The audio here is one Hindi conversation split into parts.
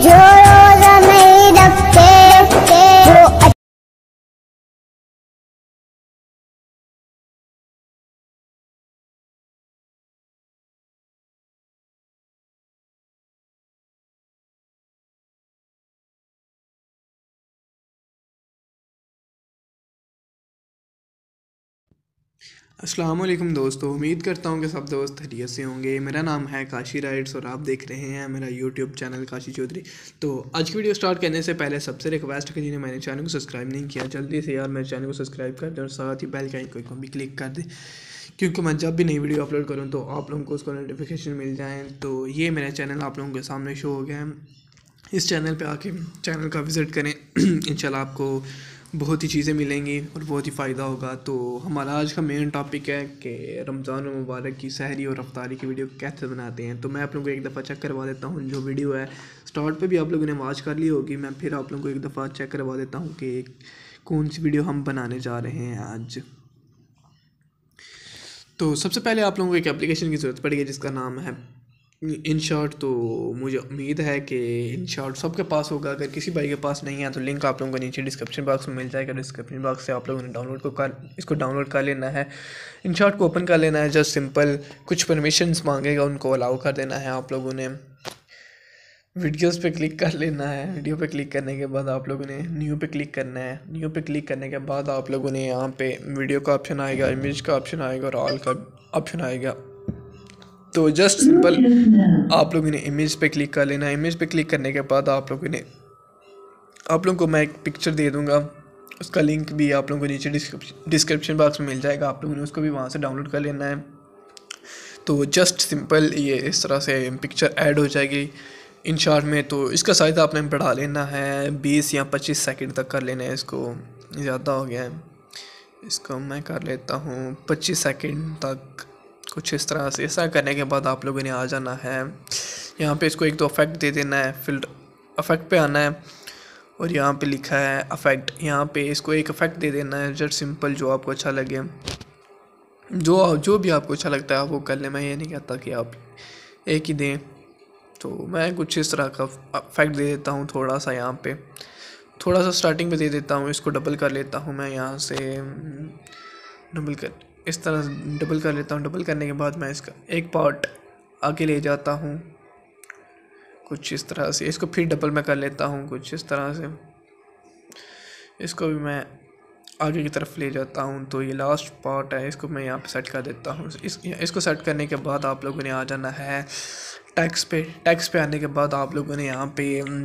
जो रोजा नहीं रखते वो अस्सलाम वालेकुम दोस्तों, उम्मीद करता हूँ कि सब दोस्त खैरियत से होंगे। मेरा नाम है काशी राइट्स और आप देख रहे हैं मेरा यूट्यूब चैनल काशी चौधरी। तो आज की वीडियो स्टार्ट करने से पहले सबसे रिक्वेस्ट है कि जिन्हें मैंने चैनल को सब्सक्राइब नहीं किया जल्दी से यार मेरे चैनल को सब्सक्राइब कर दें और साथ ही बेल के आइकन को भी क्लिक कर दें, क्योंकि मैं जब भी नई वीडियो अपलोड करूँ तो आप लोगों को उसका नोटिफिकेशन मिल जाए। तो ये मेरा चैनल आप लोगों के सामने शो हो गया है। इस चैनल पे आके चैनल का विज़िट करें इंशाल्लाह आपको बहुत ही चीज़ें मिलेंगी और बहुत ही फ़ायदा होगा। तो हमारा आज का मेन टॉपिक है कि रमज़ान मुबारक की सहरी और अफ्तारी की वीडियो कैसे बनाते हैं। तो मैं आप लोगों को एक दफ़ा चेक करवा देता हूँ। जो वीडियो है स्टार्ट पे भी आप लोगों ने वॉच कर ली होगी, मैं फिर आप लोगों को एक दफ़ा चेक करवा देता हूँ कि कौन सी वीडियो हम बनाने जा रहे हैं आज। तो सबसे पहले आप लोगों को एक एप्लीकेशन की ज़रूरत पड़ेगी जिसका नाम है InShot। तो मुझे उम्मीद है कि InShot सबके पास होगा। अगर किसी भाई के पास नहीं है तो लिंक आप लोगों को नीचे डिस्क्रिप्शन बॉक्स में मिल जाएगा। डिस्क्रिप्शन बॉक्स से आप लोगों ने इसको डाउनलोड कर लेना है। InShot को ओपन कर लेना है। जस्ट सिंपल कुछ परमिशंस मांगेगा, उनको अलाउ कर देना है। आप लोगों ने वीडियोस पे क्लिक कर लेना है। वीडियो पे क्लिक करने के बाद आप लोगों ने न्यू पे क्लिक करना है। न्यू पे क्लिक करने के बाद आप लोगों ने यहाँ पे वीडियो का ऑप्शन आएगा, इमेज का ऑप्शन आएगा और ऑल का ऑप्शन आएगा। तो जस्ट सिंपल आप लोगों ने इमेज पे क्लिक कर लेना है। इमेज पे क्लिक करने के बाद आप लोगों को मैं एक पिक्चर दे दूँगा, उसका लिंक भी आप लोगों को नीचे डिस्क्रिप्शन बॉक्स में मिल जाएगा। आप लोगों ने उसको भी वहाँ से डाउनलोड कर लेना है। तो जस्ट सिंपल ये इस तरह से पिक्चर ऐड हो जाएगी InShot में। तो इसका साइज़ आपने बढ़ा लेना है, 20 या 25 सेकंड तक कर लेना है। इसको ज़्यादा हो गया है, इसको मैं कर लेता हूँ 25 सेकंड तक, कुछ इस तरह से। ऐसा करने के बाद आप लोगों ने आ जाना है यहाँ पे, इसको एक दो इफेक्ट दे देना है। फिल्टर इफेक्ट पे आना है और यहाँ पे लिखा है इफेक्ट, यहाँ पे इसको एक इफेक्ट दे देना है। जस्ट सिंपल जो आपको अच्छा लगे, जो भी आपको अच्छा लगता है आप वो कर लें। मैं ये नहीं कहता कि आप एक ही दें। तो मैं कुछ इस तरह का इफेक्ट दे देता हूँ। थोड़ा सा यहाँ पे थोड़ा सा स्टार्टिंग पे दे देता हूँ। इसको डबल कर लेता हूँ मैं यहाँ से, डबल कर इस तरह डबल कर लेता हूँ। डबल करने के बाद मैं इसका एक पार्ट आगे ले जाता हूँ कुछ इस तरह से। इसको फिर डबल मैं कर लेता हूँ कुछ इस तरह से। इसको भी मैं आगे की तरफ ले जाता हूँ। तो ये लास्ट पार्ट है, इसको मैं यहाँ पे सेट कर देता हूँ। इसको सेट करने के बाद आप लोगों ने आ जाना है टैक्स पे आने के बाद आप लोगों ने यहाँ पे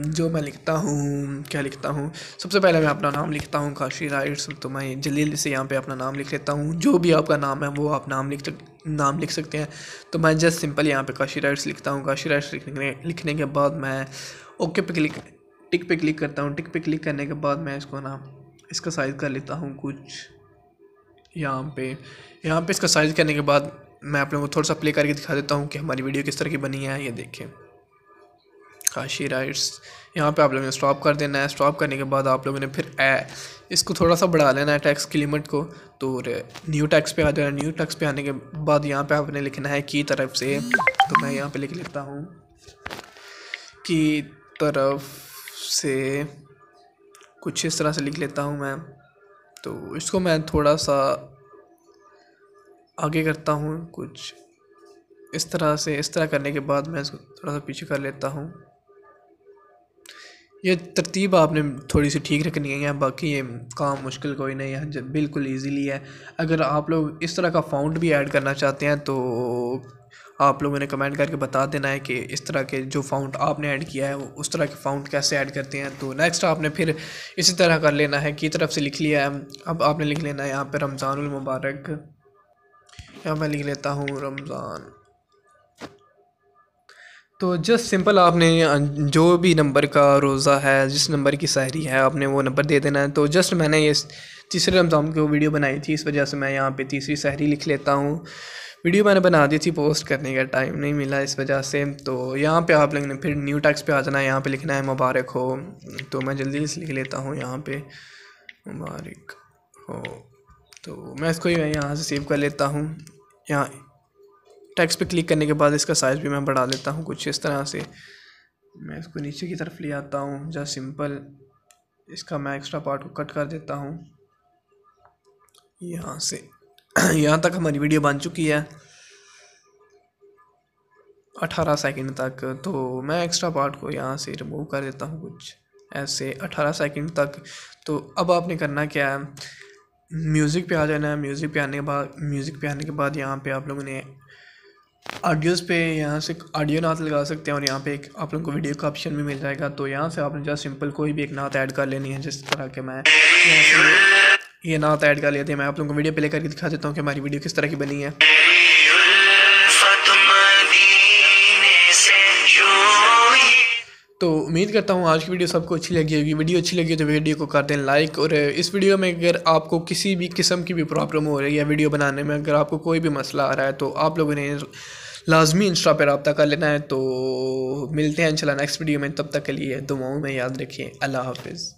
जो मैं लिखता हूँ, क्या लिखता हूँ, सबसे पहले मैं अपना नाम लिखता हूँ काशी राइट्स। तो मैं जल्दी से यहाँ पे अपना नाम लिख लेता हूँ। जो भी आपका नाम है वो आप नाम लिख सकते हैं। तो मैं जस्ट सिंपल यहाँ पे काशी राइट्स लिखता हूँ। काशी राइट्स लिखने के बाद मैं ओके पे टिक पे क्लिक करता हूँ। टिक पे क्लिक करने के बाद मैं इसका साइज़ कर लेता हूँ कुछ यहाँ पे इसका साइज़ करने के बाद मैं आप लोगों को थोड़ा सा प्ले करके दिखा देता हूँ कि हमारी वीडियो किस तरह की बनी है। ये देखें काशी राइट्स। यहाँ पे आप लोगों ने स्टॉप कर देना है। स्टॉप करने के बाद आप लोगों ने फिर इसको थोड़ा सा बढ़ा लेना है टैक्स की लिमिट को। तो न्यू टैक्स पे आ जाना। न्यू टैक्स पे आने के बाद यहाँ पे आपने लिखना है की तरफ से। तो मैं यहाँ पे लिख लेता हूँ की तरफ से, कुछ इस तरह से लिख लेता हूँ मैं। तो इसको मैं थोड़ा सा आगे करता हूँ कुछ इस तरह से। इस तरह करने के बाद मैं इसको थोड़ा सा पीछे कर लेता हूँ। ये तरतीब आपने थोड़ी सी ठीक रखनी है। बाकी ये काम मुश्किल कोई नहीं है, बिल्कुल इजीली है। अगर आप लोग इस तरह का फ़ॉन्ट भी ऐड करना चाहते हैं तो आप लोगों ने कमेंट करके बता देना है कि इस तरह के जो फ़ॉन्ट आपने ऐड किया है वो उस तरह के फ़ॉन्ट कैसे ऐड करते हैं। तो नेक्स्ट आपने फिर इसी तरह कर लेना है। की तरफ से लिख लिया है। अब आपने लिख लेना है यहाँ पे रमज़ानुल मुबारक। यहाँ मैं लिख लेता हूँ रमज़ान। तो जस्ट सिंपल आपने जो भी नंबर का रोज़ा है, जिस नंबर की सहरी है, आपने वो नंबर दे देना है। तो जस्ट मैंने ये तीसरे रमज़ान की वीडियो बनाई थी, इस वजह से मैं यहाँ पे तीसरी सहरी लिख लेता हूँ। वीडियो मैंने बना दी थी, पोस्ट करने का टाइम नहीं मिला इस वजह से। तो यहाँ पे आप लोगों ने फिर न्यू टैक्स पे आ जाना है। यहाँ पे लिखना है मुबारक हो। तो मैं जल्दी से लिख लेता हूँ यहाँ पे मुबारक हो। तो मैं इसको यहाँ से सेव कर लेता हूँ। यहाँ टेक्स्ट पे क्लिक करने के बाद इसका साइज़ भी मैं बढ़ा लेता हूँ कुछ इस तरह से। मैं इसको नीचे की तरफ ले आता हूँ, जस्ट सिंपल इसका मैं एक्स्ट्रा पार्ट को कट कर देता हूँ यहाँ से। यहाँ तक हमारी वीडियो बन चुकी है 18 सेकंड तक। तो मैं एक्स्ट्रा पार्ट को यहाँ से रिमूव कर देता हूँ कुछ ऐसे 18 सेकंड तक। तो अब आपने करना क्या है, म्यूज़िक पे आ जाना है। म्यूज़िक पे आने के बाद यहाँ पे आप लोगों ने ऑडियोज़ पे यहाँ से ऑडियो नात लगा सकते हैं और यहाँ पे एक आप लोगों को वीडियो का ऑप्शन भी मिल जाएगा। तो यहाँ से आपने जस्ट सिंपल कोई भी एक नात ऐड कर लेनी है, जिस तरह के मैं यहाँ से ये नात ऐड कर लेते हैं। मैं आप लोगों को वीडियो प्ले करके दिखा देता हूँ कि हमारी वीडियो किस तरह की बनी है। तो उम्मीद करता हूँ आज की वीडियो सबको अच्छी लगी होगी। वीडियो अच्छी लगी तो वीडियो को कर दें लाइक। और इस वीडियो में अगर आपको किसी भी किस्म की भी प्रॉब्लम हो रही है वीडियो बनाने में, अगर आपको कोई भी मसला आ रहा है तो आप लोगों ने लाजमी इंस्टा पर रब्ता कर लेना है। तो मिलते हैं इंशाल्लाह नेक्स्ट वीडियो में, तब तक के लिए दुआओं में याद रखिए। अल्लाह हाफिज़।